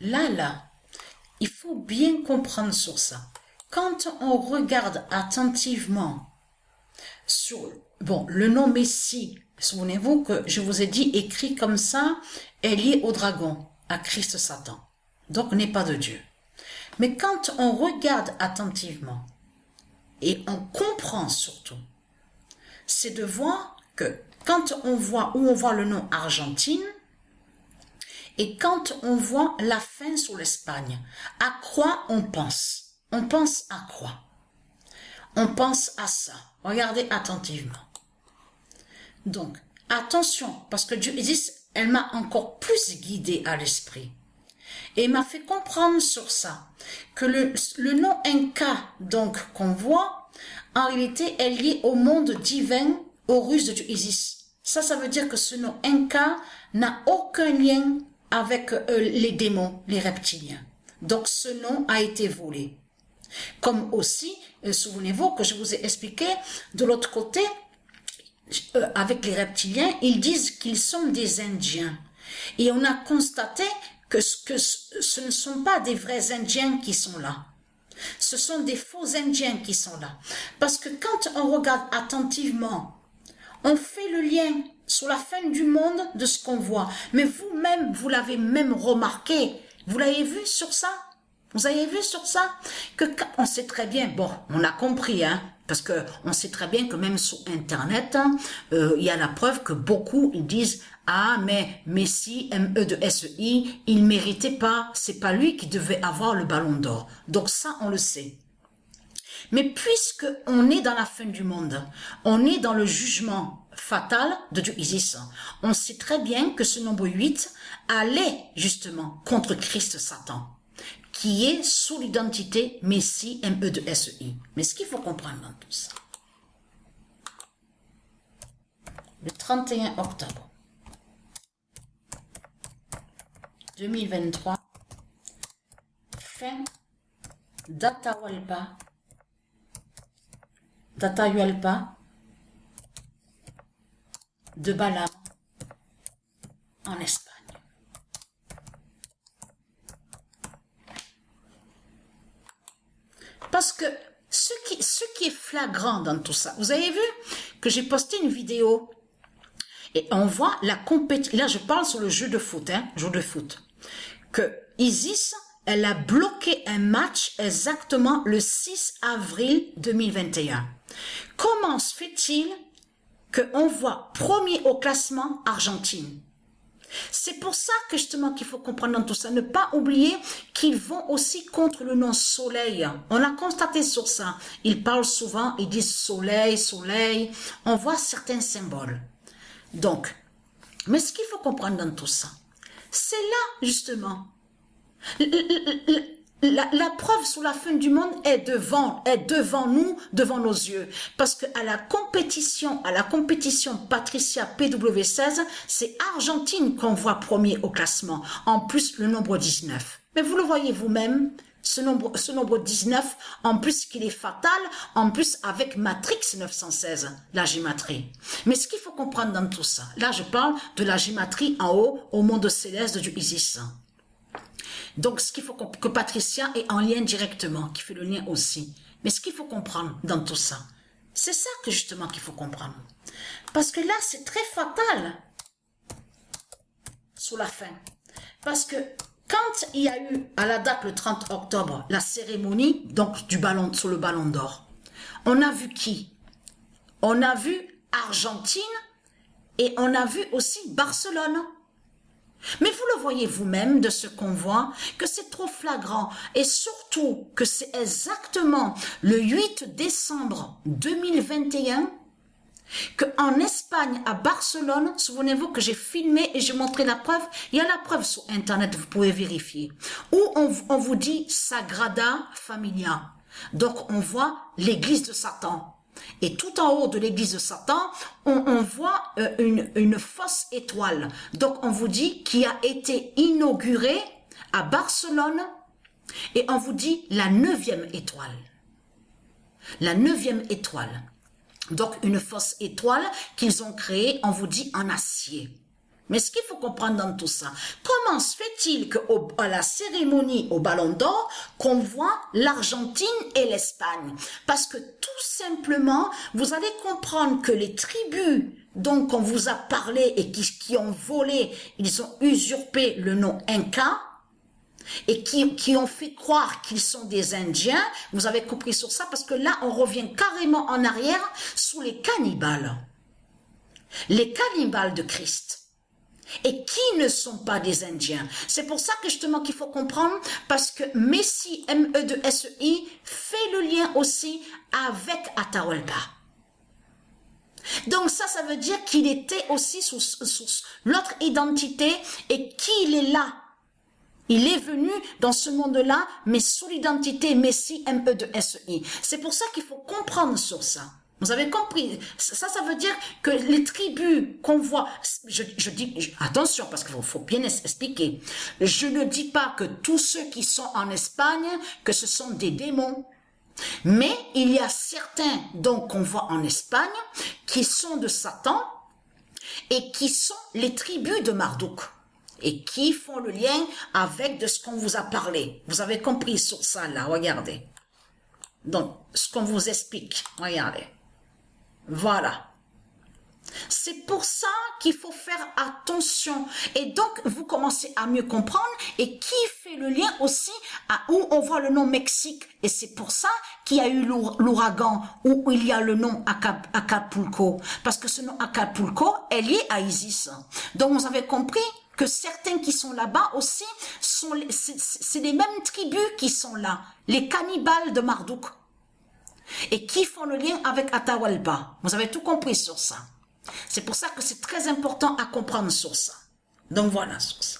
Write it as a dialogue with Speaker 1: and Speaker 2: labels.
Speaker 1: Là, il faut bien comprendre sur ça. Quand on regarde attentivement sur, bon, le nom Messie, souvenez-vous que je vous ai dit, écrit comme ça, est lié au dragon, à Christ Satan. Donc, n'est pas de Dieu. Mais quand on regarde attentivement, et on comprend surtout, c'est de voir que quand on voit où on voit le nom Argentine, et quand on voit la fin sur l'Espagne, à quoi on pense? On pense à quoi? On pense à ça. Regardez attentivement. Donc, attention, parce que Dieu dit, elle m'a encore plus guidée à l'esprit. Et il m'a fait comprendre sur ça, que le nom Inca, donc, qu'on voit, en réalité, est lié au monde divin, aux ruses de Dieu Isis. Ça veut dire que ce nom Inca n'a aucun lien avec les démons, les reptiliens. Donc, ce nom a été volé. Comme aussi, souvenez-vous que je vous ai expliqué, de l'autre côté, avec les reptiliens, ils disent qu'ils sont des Indiens. Et on a constaté que ce ne sont pas des vrais Indiens qui sont là. Ce sont des faux Indiens qui sont là. Parce que quand on regarde attentivement, on fait le lien sur la fin du monde de ce qu'on voit. Mais vous-même, vous l'avez même remarqué. Vous l'avez vu sur ça? Vous avez vu sur ça? Que on sait très bien, bon, on a compris, hein, parce que on sait très bien que même sur Internet, il y a la preuve que beaucoup, ils disent, ah, mais Messi, M-E-S-E-I, il méritait pas, c'est pas lui qui devait avoir le ballon d'or. Donc ça, on le sait. Mais puisque on est dans la fin du monde, on est dans le jugement fatal de Dieu Isis, on sait très bien que ce nombre 8 allait justement contre Christ Satan, qui est sous l'identité Messie, M-E-S-E-I. Mais ce qu'il faut comprendre dans tout ça, le 31 octobre 2023, fin d'Atahualpa de Balaam en Espagne. Parce que ce qui est flagrant dans tout ça, vous avez vu que j'ai posté une vidéo et on voit la compétition. Là, je parle sur le jeu de foot, que Isis, elle a bloqué un match exactement le 6 avril 2021. Comment se fait-il qu'on voit premier au classement Argentine? C'est pour ça que justement qu'il faut comprendre dans tout ça, ne pas oublier qu'ils vont aussi contre le nom soleil. On a constaté sur ça. Ils parlent souvent, ils disent soleil, soleil. On voit certains symboles. Donc, mais ce qu'il faut comprendre dans tout ça, c'est là justement la preuve sur la fin du monde est devant nous, devant nos yeux. Parce que à la compétition Patricia PW16, c'est Argentine qu'on voit premier au classement. En plus, le nombre 19. Mais vous le voyez vous-même, ce nombre 19, en plus qu'il est fatal, en plus avec Matrix 916, la gématrie. Mais ce qu'il faut comprendre dans tout ça, là je parle de la gématrie en haut, au monde céleste de Dieu Isis. Donc, ce qu'il faut que Patricia est en lien directement, qui fait le lien aussi. Mais ce qu'il faut comprendre dans tout ça, c'est ça que justement qu'il faut comprendre. Parce que là, c'est très fatal sur la fin. Parce que quand il y a eu, à la date le 30 octobre, la cérémonie donc sur le ballon d'or, on a vu qui? On a vu Argentine et on a vu aussi Barcelone. Mais vous le voyez vous-même de ce qu'on voit, que c'est trop flagrant et surtout que c'est exactement le 8 décembre 2021 qu'en Espagne, à Barcelone, souvenez-vous que j'ai filmé et j'ai montré la preuve, il y a la preuve sur Internet, vous pouvez vérifier, où on vous dit Sagrada Familia. Donc on voit l'église de Satan. Et tout en haut de l'église de Satan, on voit une fausse étoile. Donc on vous dit qui a été inaugurée à Barcelone et on vous dit la 9e étoile. La 9e étoile. Donc une fausse étoile qu'ils ont créée, on vous dit en acier. Mais ce qu'il faut comprendre dans tout ça, comment se fait-il qu'à la cérémonie au Ballon d'Or, qu'on voit l'Argentine et l'Espagne? Parce que tout simplement, vous allez comprendre que les tribus dont on vous a parlé et qui ont volé, ils ont usurpé le nom Inca, et qui ont fait croire qu'ils sont des Indiens, vous avez compris sur ça, parce que là, on revient carrément en arrière sous les cannibales de Christ. Et qui ne sont pas des Indiens. C'est pour ça que justement qu'il faut comprendre, parce que Messi, M-E-2-S-E-I, fait le lien aussi avec Atahualpa. Donc ça veut dire qu'il était aussi sous l'autre identité et qu'il est là. Il est venu dans ce monde-là, mais sous l'identité Messi, M-E-2-S-E-I. C'est pour ça qu'il faut comprendre sur ça. Vous avez compris? Ça veut dire que les tribus qu'on voit, je dis, attention, parce qu'il faut bien expliquer. Je ne dis pas que tous ceux qui sont en Espagne, que ce sont des démons. Mais il y a certains, donc, qu'on voit en Espagne, qui sont de Satan, et qui sont les tribus de Marduk. Et qui font le lien avec de ce qu'on vous a parlé. Vous avez compris sur ça, là, regardez. Donc, ce qu'on vous explique, regardez. Voilà. C'est pour ça qu'il faut faire attention. Et donc, vous commencez à mieux comprendre. Et qui fait le lien aussi à où on voit le nom Mexique. Et c'est pour ça qu'il y a eu l'ouragan, où il y a le nom Acapulco. Parce que ce nom Acapulco est lié à Isis. Donc, vous avez compris que certains qui sont là-bas aussi, c'est les mêmes tribus qui sont là. Les cannibales de Marduk. Et qui font le lien avec Atahualpa. Vous avez tout compris sur ça. C'est pour ça que c'est très important à comprendre sur ça. Donc voilà sur ça.